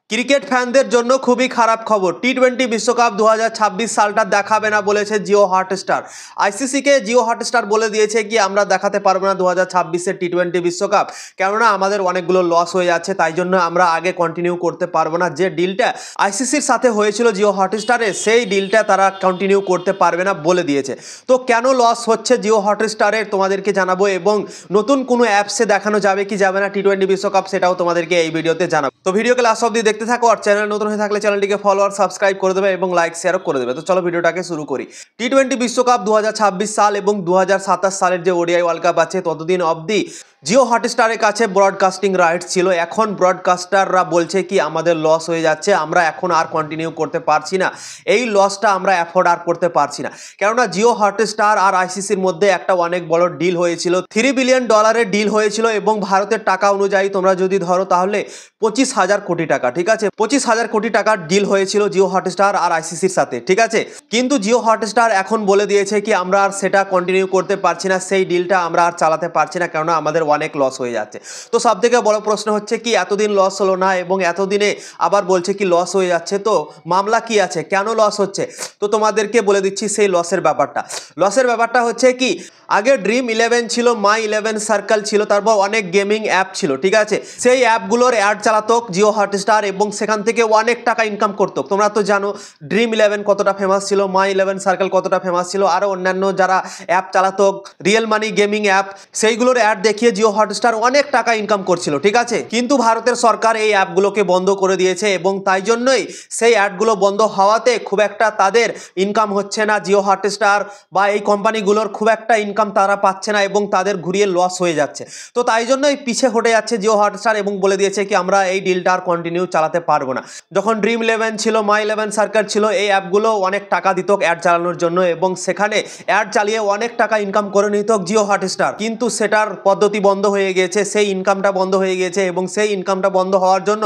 Cricket ফ্যানদের জন্য খুবই খারাপ খবর। টি-20 বিশ্বকাপ 2026 সালটা দেখাবে না বলেছে জিও হটস্টার। আইসিসিকে জিও হটস্টার বলে দিয়েছে কি আমরা দেখাতে পারবো না 2026-এর টি-20 বিশ্বকাপ, কেননা আমাদের অনেকগুলো লস হয়ে যাচ্ছে, তাই জন্য আমরা আগে কন্টিনিউ করতে পারবো না। যে ডিলটা আইসিসির সাথে হয়েছিল জিও হটস্টারে, সেই ডিলটা তারা কন্টিনিউ করতে পারবে না বলে দিয়েছে। তো কেন লস হচ্ছে জিও হটস্টারের তোমাদেরকে জানাবো, এবং নতুন কোনো অ্যাপসে দেখানো যাবে কি যাবে না টি-20 বিশ্বকাপ, সেটাও তোমাদেরকে এই ভিডিওতে জানাবো। তো ভিডিওকে লাস্ট অবধি দেখতে থাকো, আর চ্যানেল নতুন হয়ে থাকলে চ্যানেলটিকে ফলো আর সাবস্ক্রাইব করে দেবে এবং লাইক শেয়ারও করে দেবে। তো চলো ভিডিওটাকে শুরু করি। টি-20 বিশ্বকাপ 2026 সাল এবং 2027 সালের যে ওডিআই ওয়ার্ল্ড কাপ আছে, ততদিন অবধি জিও হটস্টারের কাছে ব্রডকাস্টিং রাইটস ছিল। এখন ব্রডকাস্টাররা বলছে কি আমাদের লস হয়ে যাচ্ছে, আমরা এখন আর কন্টিনিউ করতে পারছি না, এই লসটা আমরা অ্যাফোর্ড আর করতে পারছি না। কেননা জিও হটস্টার আর আইসিসির মধ্যে একটা অনেক বড় ডিল হয়েছিল, $3 বিলিয়ন ডিল হয়েছিল, এবং ভারতের টাকা অনুযায়ী তোমরা যদি ধরো তাহলে 25,000 কোটি টাকা, ঠিক আছে, 25,000 কোটি টাকার ডিল হয়েছিল জিও হটস্টার আর আইসিসির সাথে, ঠিক আছে। কিন্তু জিও হটস্টার এখন বলে দিয়েছে কি আমরা আর সেটা কন্টিনিউ করতে পারছি না, সেই ডিলটা আমরা আর চালাতে পারছি না, কেননা আমাদের অনেক লস হয়ে যাচ্ছে। তো সব থেকে বড় প্রশ্ন হচ্ছে কি এতদিন লস হলো না, এবং এতদিনে আবার বলছে কি লস হয়ে যাচ্ছে, তো মামলা কি আছে, কেন লস হচ্ছে? তো তোমাদেরকে বলে দিচ্ছি সেই লসের ব্যাপারটা। লসের ব্যাপারটা হচ্ছে কি আগে ড্রিম11 ছিল, মাই11 সার্কেল ছিল, তারপর অনেক গেমিং অ্যাপ ছিল, ঠিক আছে। সেই অ্যাপগুলোর অ্যাড চালাতো জিও হটস্টার এবং সেখান থেকে অনেক টাকা ইনকাম করতো। তোমরা তো জানো ড্রিম11 কতটা ফেমাস ছিল, মাই11 সার্কেল কতটা ফেমাস ছিল, আরও অন্যান্য যারা অ্যাপ চালাতো রিয়েল মানি গেমিং অ্যাপ, সেইগুলোর অ্যাড দেখিয়ে জিও হটস্টার অনেক টাকা ইনকাম করছিল, ঠিক আছে। কিন্তু ভারতের সরকার এই অ্যাপগুলোকে বন্ধ করে দিয়েছে, এবং তাই জন্যই সেই অ্যাডগুলো বন্ধ হওয়াতে খুব একটা তাদের ইনকাম হচ্ছে না, জিও হটস্টার বা এই কোম্পানিগুলোর খুব একটা ইনকাম তারা পাচ্ছে না, এবং তাদের ঘুরিয়ে লস হয়ে যাচ্ছে। তো তাই জন্যই পিছে হটে যাচ্ছে জিও হটস্টার, এবং বলে দিয়েছে কি আমরা এই ডিলটা আর কন্টিনিউ চালাতে পারবো না। যখন ড্রিম11 ছিল, মাই11 সার্কেল ছিল, এই অ্যাপগুলো অনেক টাকা দিত অ্যাড চালানোর জন্য, এবং সেখানে অ্যাড চালিয়ে অনেক টাকা ইনকাম করে নিত জিও হটস্টার। কিন্তু সেটার পদ্ধতি বন্ধ হয়ে গিয়েছে, সেই ইনকামটা বন্ধ হয়ে গিয়েছে, এবং সেই ইনকামটা বন্ধ হওয়ার জন্য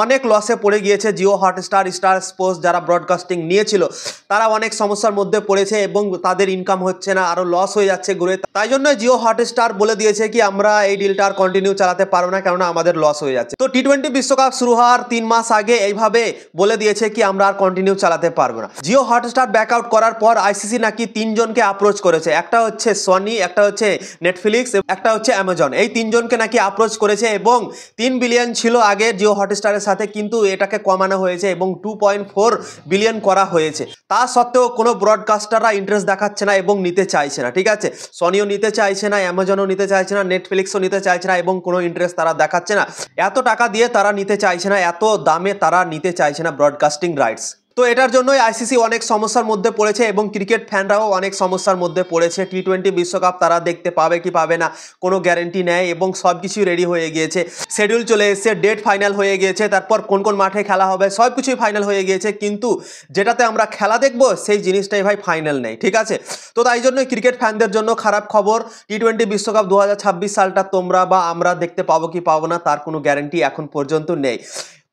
অনেক লসে পড়ে গিয়েছে জিও হটস্টার। স্টার স্পোর্টস যারা ব্রডকাস্টিং নিয়েছিল তারা অনেক সমস্যার মধ্যে পড়েছে, এবং তাদের ইনকাম হচ্ছে না, আরও লস হয়ে যাচ্ছে ঘুরে। তাই জন্য জিও হটস্টার বলে দিয়েছে কি আমরা এই ডিলটা আর কন্টিনিউ চালাতে পারবো না, কেননা আমাদের লস হয়ে যাচ্ছে। তো টি-20 বিশ্বকাপ শুরু হওয়ার 3 মাস আগে এইভাবে বলে দিয়েছে কি আমরা আর কন্টিনিউ চালাতে পারবো না। জিও হটস্টার ব্যাকআউট করার পর আইসিসি নাকি 3 জনকে অ্যাপ্রোচ করেছে, একটা হচ্ছে সনি, একটা হচ্ছে নেটফ্লিক্স, একটা হচ্ছে অ্যামাজন। এই 3 জনকে নাকি অ্যাপ্রোচ করেছে, এবং 3 বিলিয়ন ছিল আগে জিও হটস্টারের সাথে, কিন্তু এটাকে কমানো হয়েছে এবং 2.4 বিলিয়ন করা হয়েছে। তা সত্ত্বেও কোনো ব্রডকাস্টাররা ইন্টারেস্ট দেখাচ্ছে না এবং নিতে চাইছে না, ঠিক আছে। সনিও নিতে চাইছে না, অ্যামাজনও নিতে চাইছে না, নেটফ্লিক্সও নিতে চাইছে না, এবং কোনো ইন্টারেস্ট তারা দেখাচ্ছে না। এত টাকা দিয়ে তারা নিতে চাইছে না, এত দামে তারা নিতে চাইছে না ব্রডকাস্টিং রাইটস। তো এটার জন্যই আইসিসি অনেক সমস্যার মধ্যে পড়েছে, এবং ক্রিকেট ফ্যানরাও অনেক সমস্যার মধ্যে পড়েছে। টি-20 বিশ্বকাপ তারা দেখতে পাবে কি পাবে না কোনো গ্যারেন্টি নেই, এবং সব কিছুই রেডি হয়ে গিয়েছে, শিডিউল চলে এসেছে, ডেট ফাইনাল হয়ে গিয়েছে, তারপর কোন কোন মাঠে খেলা হবে সব কিছুই ফাইনাল হয়ে গিয়েছে, কিন্তু যেটাতে আমরা খেলা দেখবো সেই জিনিসটাই ভাই ফাইনাল নেই, ঠিক আছে। তো তাই জন্যই ক্রিকেট ফ্যানদের জন্য খারাপ খবর, টি-20 বিশ্বকাপ 2026 সালটা তোমরা বা আমরা দেখতে পাবো কি পাবো না তার কোনো গ্যারেন্টি এখন পর্যন্ত নেই।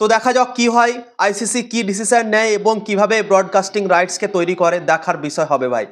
তো দেখা যাক কি হয়, আইসিসি কি ডিসিশন নেয় এবং কিভাবে ব্রডকাস্টিং রাইটসকে তৈরি করে, দেখার বিষয় হবে ভাই।